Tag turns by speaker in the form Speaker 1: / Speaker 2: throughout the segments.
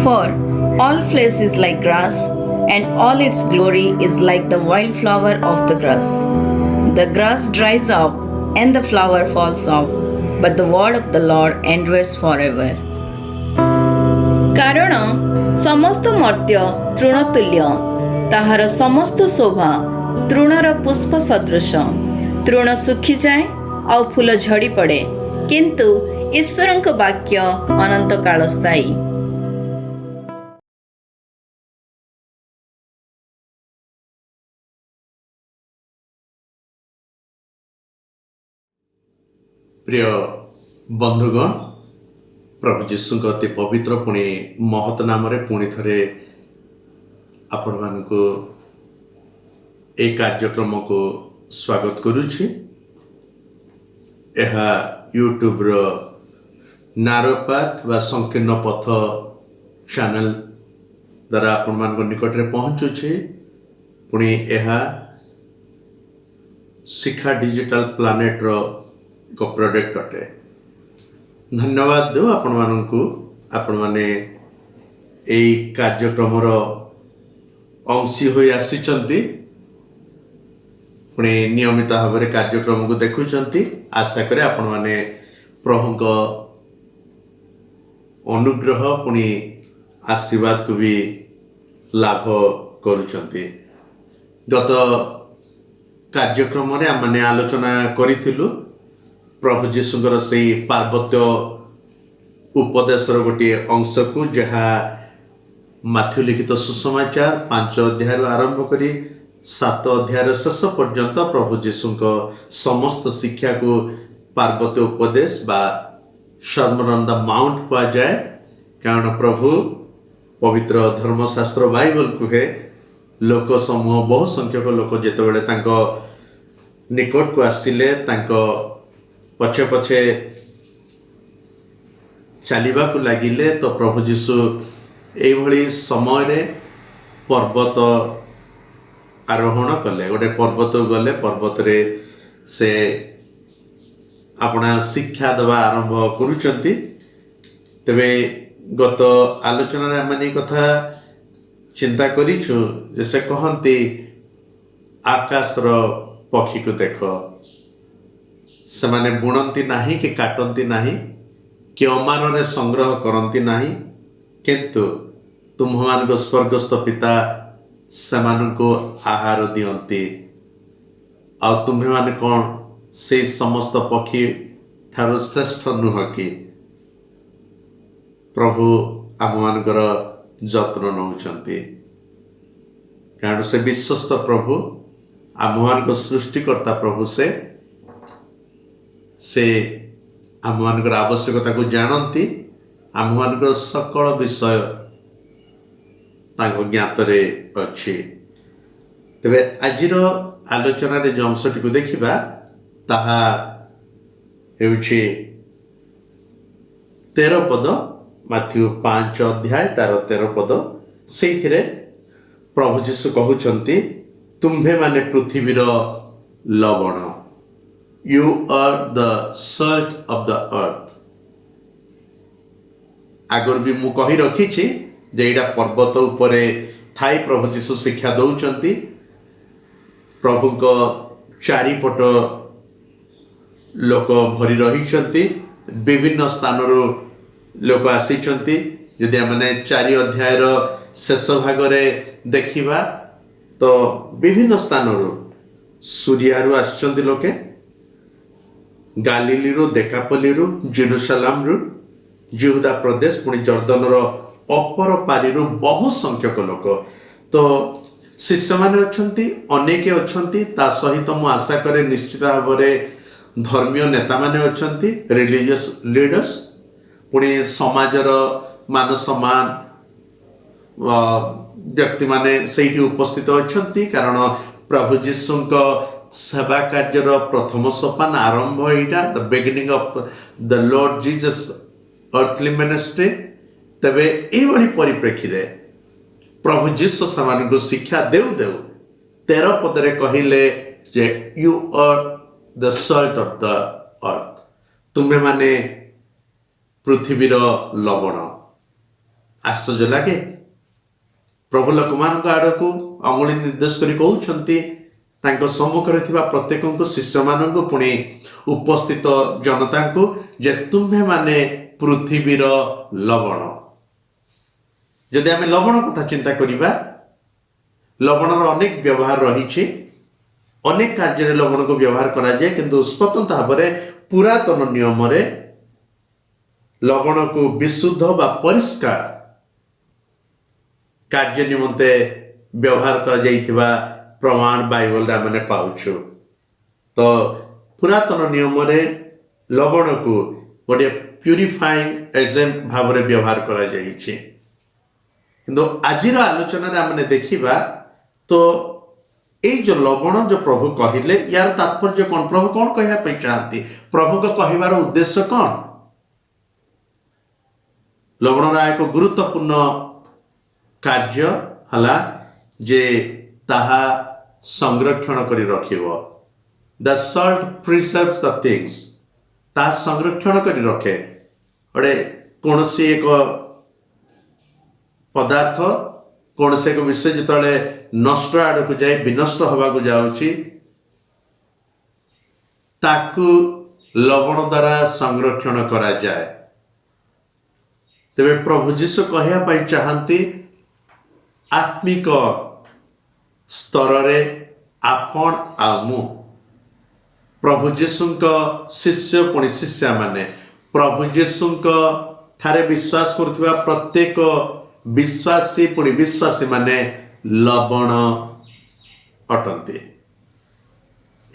Speaker 1: For all flesh is like grass, and all its glory is like the wildflower of the grass. The grass dries up, and the flower falls off, but the word of the Lord endures forever. କାରଣ ସମସ୍ତ ମର୍ତ୍ତ୍ୟ ତୃଣତୁଲ୍ୟ, ତାହାର ସମସ୍ତ ଶୋଭା ତୃଣର ପୁଷ୍ପ ସଦୃଶ। ତୃଣ ଶୁଖିଯାଏ ଆଉ ଫୁଲ ଝଡ଼ି ପଡ଼େ, କିନ୍ତୁ ଈଶ୍ୱରଙ୍କ ବାକ୍ୟ ଅନନ୍ତ କାଳ ସ୍ଥାୟୀ।
Speaker 2: प्रिय बंधुगण, प्रभु जीशु अति पवित्र पुणी महत नाम पुणी थे आपण मानकु ए कार्यक्रम को स्वागत करुछि। यह यूट्यूब रो नारोपाथ व संकीर्ण पथ चैनल द्वारा आपण मान निकट में पहुँचुछि। पुणी यह शिक्षा डिजिटल प्लानेट रो एक प्रोडक्ट अटे। धन्यवाद दो आपण मानकु, आपण माने एई कार्यक्रम रो अंशी होई आसीचंती, पुणे नियमित भाव में कार्यक्रम को देखुचंती। आशा करे आपण माने प्रभुक अनुग्रह पुणी आशीर्वाद को भी लाभ करुचंती। गत कार्यक्रम रे आमने आलोचना करिथिलु प्रभु जीशुଙ୍କର सेई पार्वत्य उपदेशर गोटे अंश को, जहाँ माथ्यू लिखित सुसमाचार 5 अध्याय आरंभ करी 7 अध्याय शेष पर्यंत प्रभु जीशुଙ୍କ समस्त शिक्षा को पार्वत्य उपदेश बा सर्मन ऑन द माउंट कहा जाए। कारण प्रभु पवित्र धर्मशास्त्र बाइबल कहे लोक समूह बहु संख्यक लोक जेतेबेले तांको निकट को आसिले, तांको पछे पछे चलिबा को लागिले, तो प्रभु जीशु एभली समय रे पर्वत आरोहण कले। गोटे पर्वत गले, पर्वत रे से अपना शिक्षा देवा आरंभ करुचंती। तेबे गत आलोचना रे आमे कथा चिंता करिछु जे से कहंती आकाश रो पक्षी को देखो, से माने बुणंती नाही कि काटंती नाही कि अमार रे संग्रह करंती नाही, किंतु तुम्हारे स्वर्गस्थ पिता सेमाननको आहार दियंती। आ तुम्हें माने कौन से समस्त पक्षी ठारो श्रेष्ठ नुह कि? प्रभु आम मानकर जत्न नौचंती, कारण से विश्वस्त प्रभु आम मान सृष्टिकर्ता प्रभु से आम मान आवश्यकता को जानती। आम मान सकल विषय ज्ञात अच्छी। तेरे आज आलोचना जो अंशटी को देखा ताहा 13 पद, माथ्यू 5 अध्याय तार 13 पद। से प्रभु जीशु कहउचंती तुम्भे माने पृथ्वीर लवण, you are the salt of the earth. आगर भी मु कही रखी जे एटा पर्वत उपरे थाई प्रभु जीशु शिक्षा दौचंती। प्रभु को चारिपट लोक भरी रही, विभिन्न स्थान लोक आसीचंती। यदि आमने 4 अध्याय शेष भाग रे देखिबा तो विभिन्न स्थान सूर्यारु आछंती लोके, गालिली रो, देकापल्ली रो, जेरूशलेम रो, यहूदा प्रदेश, पुणी जर्दन रो अपर पारी रो बहु संख्यक लोक। तो शिष्य माने अछंती, अनेक अछंती। ता सहित मु आशा करे निश्चित भाव में धर्मीय नेता माने अछंती, रिलीजियस लीडर्स, पुणी समाजर मान सम्मान व्यक्ति माने सेठी उपस्थित अछंती। कारण प्रभु जीशुଙ୍କ सेवा कार्यर प्रथम सोपान आरंभ एटा, the beginning of the Lord Jesus earthly ministry. तबे एभली परिप्रेक्षी रे प्रभु जीशु सामानको शिक्षा देउ देउ 13 पदरे कहिले जे you are the salt of the earth, तुम्हें माने पृथ्वीर लवण। ଆଶ୍ଚର୍ଯ୍ୟ ଲାଗେ। ପ୍ରଭୁ ଲୋକମାନଙ୍କ ଆଡ଼କୁ ଅଙ୍ଗୁଳି ନିର୍ଦ୍ଦେଶ କରି କହୁଛନ୍ତି ତାଙ୍କ ସମ୍ମୁଖରେ ଥିବା ପ୍ରତ୍ୟେକଙ୍କୁ, ଶିଷ୍ୟମାନଙ୍କୁ, ପୁଣି ଉପସ୍ଥିତ ଜନତାଙ୍କୁ, ଯେ ତୁମ୍ଭେମାନେ ପୃଥିବୀର ଲବଣ। ଯଦି ଆମେ ଲବଣ କଥା ଚିନ୍ତା କରିବା, ଲବଣର ଅନେକ ବ୍ୟବହାର ରହିଛି। ଅନେକ କାର୍ଯ୍ୟରେ ଲବଣକୁ ବ୍ୟବହାର କରାଯାଏ, କିନ୍ତୁ ସ୍ୱତନ୍ତ୍ର ଭାବରେ ପୁରାତନ ନିୟମରେ ଲବଣକୁ ବିଶୁଦ୍ଧ ବା ପରିଷ୍କାର କାର୍ଯ୍ୟ ନିମନ୍ତେ ବ୍ୟବହାର କରାଯାଇଥିବା ପ୍ରମାଣ ବାଇବଲରେ ଆମେ ପାଉଛୁ। ତ ପୁରାତନ ନିୟମରେ ଲବଣକୁ ଗୋଟିଏ ପ୍ୟୁରିଫାଇଂ ଏଜେଣ୍ଟ ଭାବରେ ବ୍ୟବହାର କରାଯାଇଛି। କିନ୍ତୁ ଆଜିର ଆଲୋଚନାରେ ଆମେ ଦେଖିବା ତ ଏଇ ଯୋଉ ଲବଣ ଯୋଉ ପ୍ରଭୁ କହିଲେ, ୟାର ତାତ୍ପର୍ଯ୍ୟ କ'ଣ? ପ୍ରଭୁ କ'ଣ କହିବା ପାଇଁ ଚାହାନ୍ତି? ପ୍ରଭୁଙ୍କ କହିବାର ଉଦ୍ଦେଶ୍ୟ କ'ଣ? ଲବଣର ଏକ ଗୁରୁତ୍ୱପୂର୍ଣ୍ଣ କାର୍ଯ୍ୟ ହେଲା ଯେ ତାହା ସଂରକ୍ଷଣ କରି ରଖିବ। The salt preserves the things. ତାହା ସଂରକ୍ଷଣ କରି ରଖେ। କୌଣସି ଏକ ପଦାର୍ଥ, କୌଣସି ଏକ ବିଷୟ ଯେତେବେଳେ ନଷ୍ଟ ଆଡ଼କୁ ଯାଇ ବିନଷ୍ଟ ହେବାକୁ ଯାଉଛି, ତାକୁ ଲବଣ ଦ୍ୱାରା ସଂରକ୍ଷଣ କରାଯାଏ। ତେବେ ପ୍ରଭୁ ଯୀଶୁ କହିବା ପାଇଁ ଚାହାନ୍ତି, ଆତ୍ମିକ ସ୍ତରରେ ଆପଣ ଆଉ ମୁଁ, ପ୍ରଭୁ ଯୀଶୁଙ୍କ ଶିଷ୍ୟ ପୁଣି ଶିଷ୍ୟାମାନେ, ପ୍ରଭୁ ଯୀଶୁଙ୍କ ଠାରେ ବିଶ୍ୱାସ କରୁଥିବା ପ୍ରତ୍ୟେକ ବିଶ୍ୱାସୀ ପୁଣି ବିଶ୍ୱାସୀମାନେ ଲବଣ ଅଟନ୍ତି,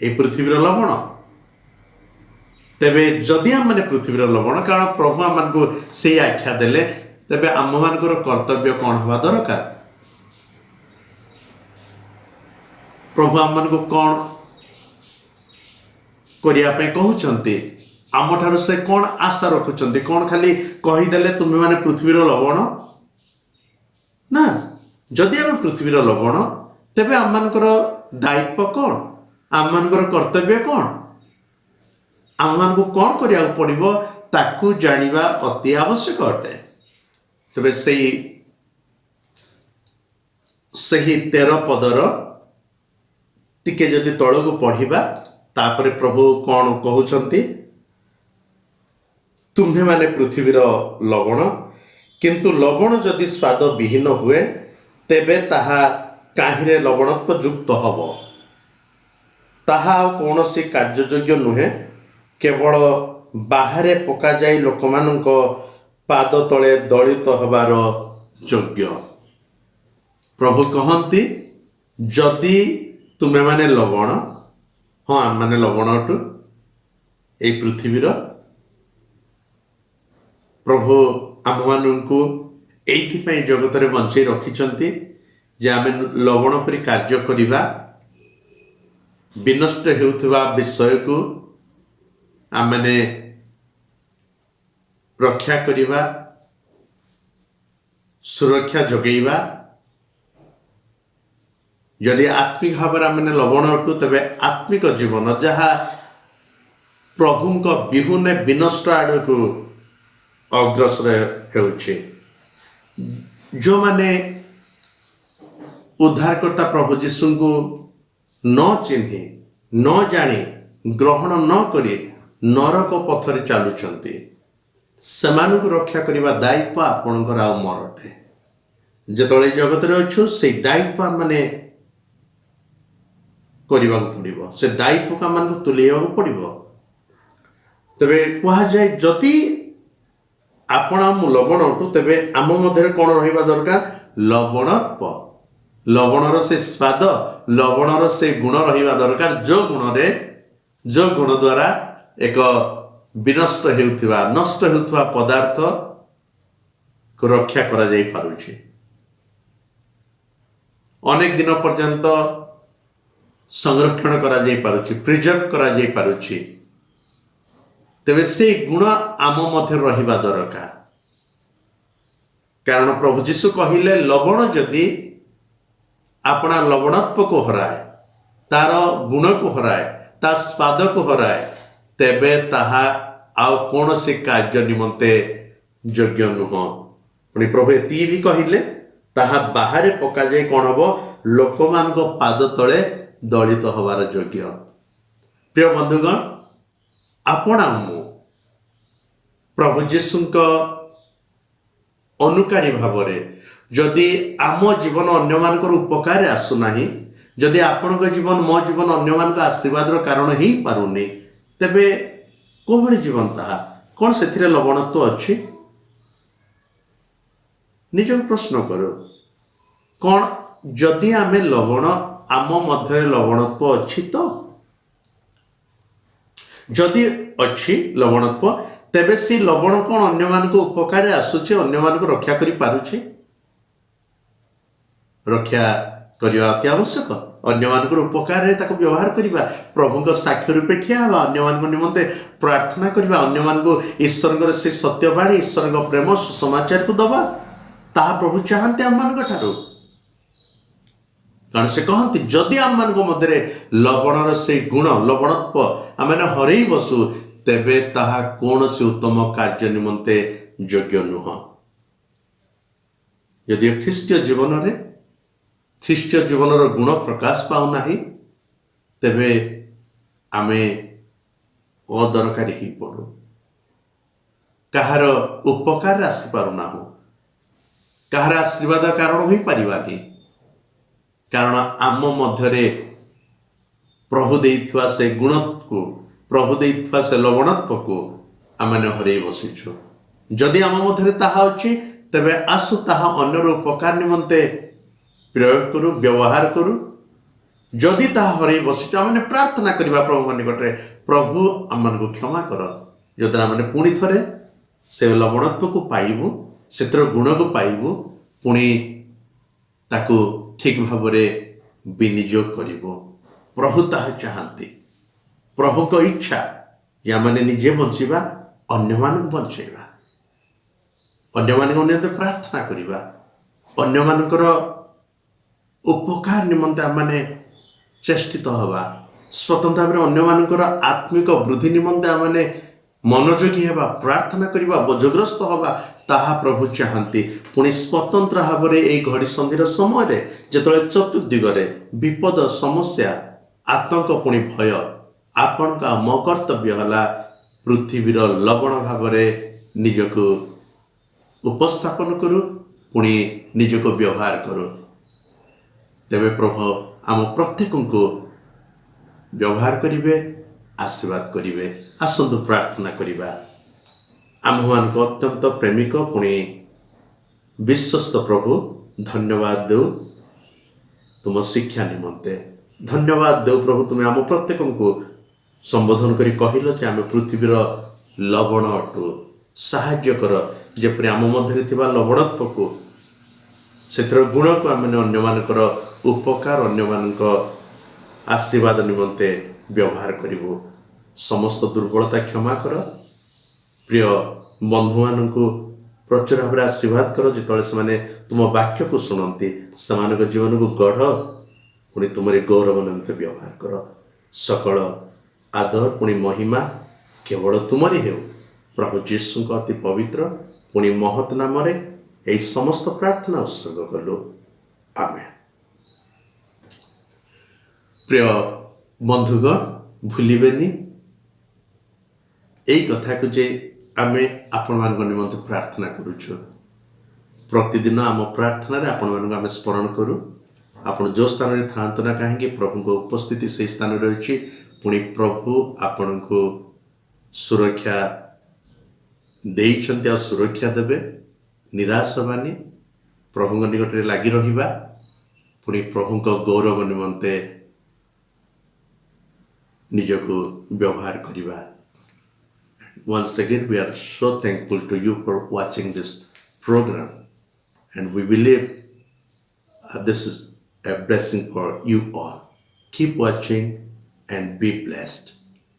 Speaker 2: এই ପୃଥିବୀର ଲବଣ। ତେବେ ଯଦି ଆମମାନେ ପୃଥିବୀର ଲବଣ, କାରଣ ପ୍ରଭୁ ଆମମାନଙ୍କୁ ସେଇ ଆଖ୍ୟା ଦେଲେ, ତେବେ ଆମମାନଙ୍କର କର୍ତ୍ତବ୍ୟ କ'ଣ ହେବା ଦରକାର? ପ୍ରଭୁ ଆମମାନଙ୍କୁ କ'ଣ କରିବା ପାଇଁ କହୁଛନ୍ତି? ଆମଠାରୁ ସେ କ'ଣ ଆଶା ରଖୁଛନ୍ତି? କ'ଣ ଖାଲି କହିଦେଲେ ତୁମେମାନେ ପୃଥିବୀର ଲବଣ? ନା, ଯଦି ଆମେ ପୃଥିବୀର ଲବଣ, ତେବେ ଆମମାନଙ୍କର ଦାୟିତ୍ୱ କ'ଣ? ଆମମାନଙ୍କର କର୍ତ୍ତବ୍ୟ କ'ଣ? ଆମମାନଙ୍କୁ କ'ଣ କରିବାକୁ ପଡ଼ିବ ତାକୁ ଜାଣିବା ଅତି ଆବଶ୍ୟକ ଅଟେ। ତେବେ ସେହି 13 ପଦର ଟିକେ ଯଦି ତଳକୁ ପଢ଼ିବା, ତାପରେ ପ୍ରଭୁ କ'ଣ କହୁଛନ୍ତି? ତୁମ୍ଭେମାନେ ପୃଥିବୀର ଲବଣ, କିନ୍ତୁ ଲବଣ ଯଦି ସ୍ୱାଦ ବିହୀନ ହୁଏ, ତେବେ ତାହା କାହିଁରେ ଲବଣତ୍ୱ ଯୁକ୍ତ ହେବ? ତାହା ଆଉ କୌଣସି କାର୍ଯ୍ୟଯୋଗ୍ୟ ନୁହେଁ, କେବଳ ବାହାରେ ପକାଯାଇ ଲୋକମାନଙ୍କ ପାଦ ତଳେ ଦଳିତ ହେବାର ଯୋଗ୍ୟ। ପ୍ରଭୁ କହନ୍ତି, ଯଦି ତୁମେମାନେ ଲବଣ, ହଁ ଆମମାନେ ଲବଣ ଅଟୁ ଏଇ ପୃଥିବୀର। ପ୍ରଭୁ ଆମମାନଙ୍କୁ ଏଇଥିପାଇଁ ଜଗତରେ ବଞ୍ଚେଇ ରଖିଛନ୍ତି ଯେ ଆମେ ଲବଣ ପରି କାର୍ଯ୍ୟ କରିବା, ବିନଷ୍ଟ ହେଉଥିବା ବିଷୟକୁ ଆମମାନେ ରକ୍ଷା କରିବା, ସୁରକ୍ଷା ଯୋଗାଇବା। ଯଦି ଆତ୍ମିକ ଭାବରେ ଆମେ ଲବଣ ଅଟୁ, ତେବେ ଆତ୍ମିକ ଜୀବନ ଯାହା ପ୍ରଭୁଙ୍କ ବିହୁନେ ବିନଷ୍ଟ ଆଡ଼କୁ ଅଗ୍ରସର ହେଉଛି, ଯେଉଁମାନେ ଉଦ୍ଧାରକର୍ତ୍ତା ପ୍ରଭୁ ଯୀଶୁଙ୍କୁ ନ ଚିହ୍ନି, ନ ଜାଣି, ଗ୍ରହଣ ନ କରି ନରକ ପଥରେ ଚାଲୁଛନ୍ତି, ସେମାନଙ୍କୁ ରକ୍ଷା କରିବା ଦାୟିତ୍ୱ ଆପଣଙ୍କର ଆଉ ମୋର ଅଟେ। ଯେତେବେଳେ ଜଗତରେ ଅଛୁ, ସେଇ ଦାୟିତ୍ୱ ଆମମାନେ କରିବାକୁ ପଡ଼ିବ, ସେ ଦାୟିତ୍ୱକୁ ଆମମାନଙ୍କୁ ତୁଲେଇବାକୁ ପଡ଼ିବ। ତେବେ କୁହାଯାଏ, ଯଦି ଆପଣ ମୁଁ ଲବଣ ଅଟୁ, ତେବେ ଆମ ମଧ୍ୟରେ କ'ଣ ରହିବା ଦରକାର? ଲବଣତ୍ୱ, ଲବଣର ସେ ସ୍ୱାଦ, ଲବଣର ସେ ଗୁଣ ରହିବା ଦରକାର, ଯେଉଁ ଗୁଣ ଦ୍ୱାରା ଏକ ବିନଷ୍ଟ ହେଉଥିବା, ନଷ୍ଟ ହେଉଥିବା ପଦାର୍ଥକୁ ରକ୍ଷା କରାଯାଇପାରୁଛି, ଅନେକ ଦିନ ପର୍ଯ୍ୟନ୍ତ ସଂରକ୍ଷଣ କରାଯାଇପାରୁଛି, ପ୍ରିଜର୍ଭ କରାଯାଇପାରୁଛି। ତେବେ ସେଇ ଗୁଣ ଆମ ମଧ୍ୟରେ ରହିବା ଦରକାର। କାରଣ ପ୍ରଭୁ ଯୀଶୁ କହିଲେ, ଲବଣ ଯଦି ଆପଣା ଲବଣତ୍ୱକୁ ହରାଏ, ତାର ଗୁଣକୁ ହରାଏ, ତା ସ୍ୱାଦକୁ ହରାଏ, ତେବେ ତାହା ଆଉ କୌଣସି କାର୍ଯ୍ୟ ନିମନ୍ତେ ଯୋଗ୍ୟ ନୁହଁ। ପୁଣି ପ୍ରଭୁ ଏତିକି ବି କହିଲେ ତାହା ବାହାରେ ପକାଯାଇ କ'ଣ ହବ, ଲୋକମାନଙ୍କ ପାଦ ତଳେ ଦଳିତ ହେବାର ଯୋଗ୍ୟ। ପ୍ରିୟ ବନ୍ଧୁଗଣ, ଆପଣ ମୁଁ ପ୍ରଭୁ ଯୀଶୁଙ୍କ ଅନୁକାରୀ ଭାବରେ ଯଦି ଆମ ଜୀବନ ଅନ୍ୟମାନଙ୍କର ଉପକାରରେ ଆସୁନାହିଁ, ଯଦି ଆପଣଙ୍କ ଜୀବନ ମୋ ଜୀବନ ଅନ୍ୟମାନଙ୍କ ଆଶୀର୍ବାଦର କାରଣ ହେଇପାରୁନି, ତେବେ କୋଭଳି ଜୀବନ ତାହା? କ'ଣ ସେଥିରେ ଲବଣତ୍ୱ ଅଛି? ନିଜକୁ ପ୍ରଶ୍ନ କରୁ। କ'ଣ ଯଦି ଆମେ ଲବଣ, ଆମ ମଧ୍ୟରେ ଲବଣତ୍ୱ ଅଛି ତ? ଯଦି ଅଛି ଲବଣତ୍ୱ, ତେବେ ସେ ଲବଣ କ'ଣ ଅନ୍ୟମାନଙ୍କ ଉପକାରରେ ଆସୁଛି, ଅନ୍ୟମାନଙ୍କୁ ରକ୍ଷା କରିପାରୁଛି? ରକ୍ଷା କରିବା ଅତି ଆବଶ୍ୟକ। ଅନ୍ୟମାନଙ୍କର ଉପକାରରେ ତାକୁ ବ୍ୟବହାର କରିବା, ପ୍ରଭୁଙ୍କ ସାକ୍ଷ୍ୟ ରୂପେ ଠିଆ ହେବା, ଅନ୍ୟମାନଙ୍କ ନିମନ୍ତେ ପ୍ରାର୍ଥନା କରିବା, ଅନ୍ୟମାନଙ୍କୁ ଈଶ୍ୱରଙ୍କର ସେ ସତ୍ୟବାଣୀ, ଈଶ୍ୱରଙ୍କ ପ୍ରେମ ସୁସମାଚାରକୁ ଦେବା, ତାହା ପ୍ରଭୁ ଚାହାନ୍ତି ଆମମାନଙ୍କ ଠାରୁ। କାରଣ ସେ କହନ୍ତି ଯଦି ଆମମାନଙ୍କ ମଧ୍ୟରେ ଲବଣର ସେଇ ଗୁଣ, ଲବଣତ୍ୱ ଆମେ ହରେଇ ବସୁ, ତେବେ ତାହା କୌଣସି ଉତ୍ତମ କାର୍ଯ୍ୟ ନିମନ୍ତେ ଯୋଗ୍ୟ ନୁହଁ। ଯଦି ଖ୍ରୀଷ୍ଟୀୟ ଜୀବନର ଗୁଣ ପ୍ରକାଶ ପାଉନାହିଁ, ତେବେ ଆମେ ଅଦରକାରୀ ହେଇପଡ଼ୁ, କାହାର ଉପକାରରେ ଆସିପାରୁନାହୁଁ, କାହାର ଆଶୀର୍ବାଦ କାରଣ ହୋଇପାରିବାନି। କାରଣ ଆମ ମଧ୍ୟରେ ପ୍ରଭୁ ଦେଇଥିବା ସେ ଗୁଣକୁ, ପ୍ରଭୁ ଦେଇଥିବା ସେ ଲବଣତ୍ୱକୁ ଆମେ ହରେଇ ବସିଛୁ। ଯଦି ଆମ ମଧ୍ୟରେ ତାହା ଅଛି, ତେବେ ଆସୁ ତାହା ଅନ୍ୟର ଉପକାର ନିମନ୍ତେ ପ୍ରୟୋଗ କରୁ, ବ୍ୟବହାର କରୁ। ଯଦି ତାହା ହରେଇ ବସିଛୁ, ଆମେ ପ୍ରାର୍ଥନା କରିବା ପ୍ରଭୁଙ୍କ ନିକଟରେ, ପ୍ରଭୁ ଆମମାନଙ୍କୁ କ୍ଷମା କର, ଯଦ୍ୱାରା ଆମେ ପୁଣି ଥରେ ସେ ଲବଣତ୍ୱକୁ ପାଇବୁ, ସେଥିର ଗୁଣକୁ ପାଇବୁ, ପୁଣି ତାକୁ ଠିକ୍ ଭାବରେ ବିନିଯୋଗ କରିବୁ। ପ୍ରଭୁ ତାହା ଚାହାନ୍ତି। ପ୍ରଭୁଙ୍କ ଇଚ୍ଛା ଯେ ଆମେ ନିଜେ ବଞ୍ଚିବା, ଅନ୍ୟମାନଙ୍କୁ ବଞ୍ଚେଇବା, ଅନ୍ୟମାନଙ୍କ ନିମନ୍ତେ ପ୍ରାର୍ଥନା କରିବା, ଅନ୍ୟମାନଙ୍କର ଉପକାର ନିମନ୍ତେ ଆମେ ଚେଷ୍ଟିତ ହେବା, ସ୍ୱତନ୍ତ୍ର ଭାବରେ ଅନ୍ୟମାନଙ୍କର ଆତ୍ମିକ ବୃଦ୍ଧି ନିମନ୍ତେ ଆମେ ମନୋଯୋଗୀ ହେବା, ପ୍ରାର୍ଥନା କରିବା, ବୋଝଗ୍ରସ୍ତ ହେବା, ତାହା ପ୍ରଭୁ ଚାହାନ୍ତି। ପୁଣି ସ୍ୱତନ୍ତ୍ର ଭାବରେ ଏହି ଘଡ଼ି ସନ୍ଧିର ସମୟରେ ଯେତେବେଳେ ଚତୁର୍ଦିଗରେ ବିପଦ, ସମସ୍ୟା, ଆତଙ୍କ, ପୁଣି ଭୟ, ଆପଣଙ୍କ ମୋ କର୍ତ୍ତବ୍ୟ ହେଲା ପୃଥିବୀର ଲବଣ ଭାବରେ ନିଜକୁ ଉପସ୍ଥାପନ କରୁ, ପୁଣି ନିଜକୁ ବ୍ୟବହାର କରୁ। ତେବେ ପ୍ରଭୁ ଆମ ପ୍ରତ୍ୟେକଙ୍କୁ ବ୍ୟବହାର କରିବେ, ଆଶୀର୍ବାଦ କରିବେ। ଆସନ୍ତୁ ପ୍ରାର୍ଥନା କରିବା। ଆମ୍ଭମାନଙ୍କ ଅତ୍ୟନ୍ତ ପ୍ରେମିକ ପୁଣି ବିଶ୍ୱସ୍ତ ପ୍ରଭୁ, ଧନ୍ୟବାଦ ଦେଉ ତୁମ ଶିକ୍ଷା ନିମନ୍ତେ। ଧନ୍ୟବାଦ ଦେଉ ପ୍ରଭୁ, ତୁମେ ଆମ ପ୍ରତ୍ୟେକଙ୍କୁ ସମ୍ବୋଧନ କରି କହିଲ ଯେ ଆମେ ପୃଥିବୀର ଲବଣ ଅଟୁ। ସାହାଯ୍ୟ କର ଯେପରି ଆମ ମଧ୍ୟରେ ଥିବା ଲବଣତ୍ୱକୁ, ସେଥିର ଗୁଣକୁ ଆମେ ଅନ୍ୟମାନଙ୍କର ଉପକାର, ଅନ୍ୟମାନଙ୍କ ଆଶୀର୍ବାଦ ନିମନ୍ତେ ବ୍ୟବହାର କରିବୁ। ସମସ୍ତ ଦୁର୍ବଳତା କ୍ଷମା କର। ପ୍ରିୟ ବନ୍ଧୁମାନଙ୍କୁ ପ୍ରଚୁର ଭାବରେ ଆଶୀର୍ବାଦ କର। ଯେତେବେଳେ ସେମାନେ ତୁମ ବାକ୍ୟକୁ ଶୁଣନ୍ତି, ସେମାନଙ୍କ ଜୀବନକୁ ଗଢ଼, ପୁଣି ତୁମରି ଗୌରବ ନିମନ୍ତେ ବ୍ୟବହାର କର। ସକଳ ଆଦର ପୁଣି ମହିମା କେବଳ ତୁମରି ହେଉ। ପ୍ରଭୁ ଯୀଶୁଙ୍କ ଅତି ପବିତ୍ର ପୁଣି ମହତ୍ ନାମରେ ଏହି ସମସ୍ତ ପ୍ରାର୍ଥନା ଉତ୍ସର୍ଗ କଲୁ। ଆମେନ୍। ପ୍ରିୟ ବନ୍ଧୁଗଣ, ଭୁଲିବେନି এই କଥାକୁ ଯେ ଆମେ ଆପଣମାନଙ୍କ ନିମନ୍ତେ ପ୍ରାର୍ଥନା କରୁଛୁ। ପ୍ରତିଦିନ ଆମ ପ୍ରାର୍ଥନାରେ ଆପଣମାନଙ୍କୁ ଆମେ ସ୍ମରଣ କରୁ। ଆପଣ ଯେଉଁ ସ୍ଥାନରେ ଥାଆନ୍ତୁ ନା କାହିଁକି, ପ୍ରଭୁଙ୍କ ଉପସ୍ଥିତି ସେହି ସ୍ଥାନରେ ରହିଛି। ପୁଣି ପ୍ରଭୁ ଆପଣଙ୍କୁ ସୁରକ୍ଷା ଦେଇଛନ୍ତି, ଆଉ ସୁରକ୍ଷା ଦେବେ। ନିରାଶ ହେବାନି, ପ୍ରଭୁଙ୍କ ନିକଟରେ ଲାଗି ରହିବା, ପୁଣି ପ୍ରଭୁଙ୍କ ଗୌରବ ନିମନ୍ତେ ନିଜକୁ ବ୍ୟବହାର କରିବା। Once again, we are so thankful to you for watching this program, and we believe this is a blessing for you all. Keep watching and be blessed.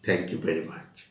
Speaker 2: Thank you very much.